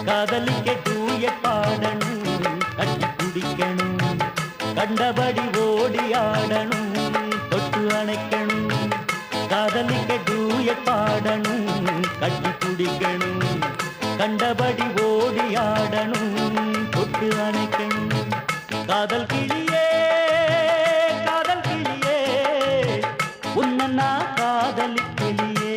காதலிக்க டூயட் பாடணும், கட்டி குடிக்கணும், கண்டபடி ஓடி ஆடணும், தொட்டு அணைக்கணும். காதலிக்க டூயட் பாடணும், கட்டி குடிக்கணும், கண்டபடி ஓடி ஆடணும், தொட்டு அணைக்கணும். காதல் கிளியே காதல் கிளியே உன்னை நான் காதலிக்கலியே.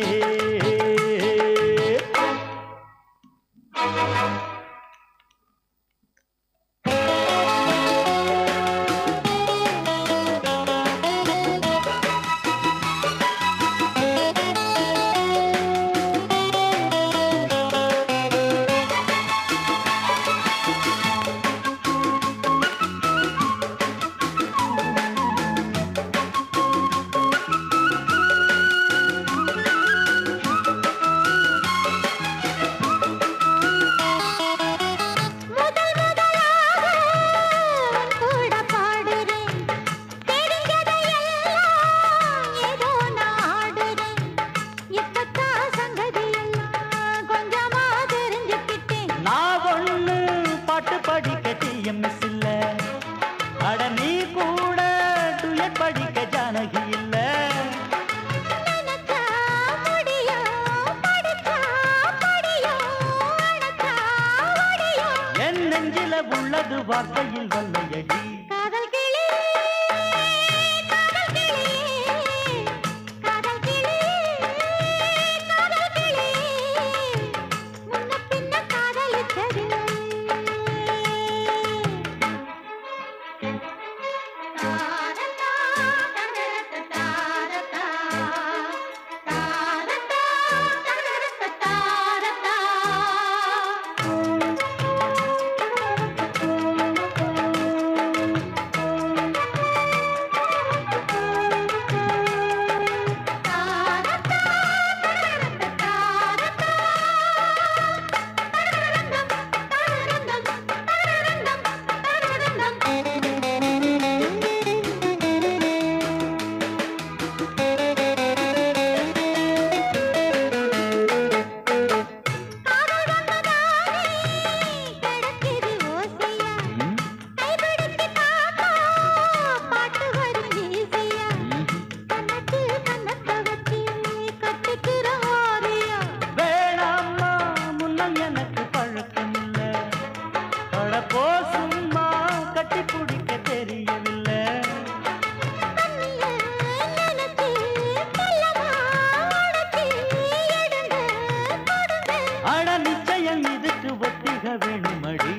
அட நீ கூட டுயட் படிக்க ஜானகி இல்ல. என் நெஞ்சில உள்ளது வார்த்தையில் வல்லையடி. எனக்கு பழக்கம் இல்ல, பழப்போ சும்மா கட்டி பிடிக்க தெரியவில்லை. அட நிச்சயம் இதுக்கு ஒத்திக வேணுமடி.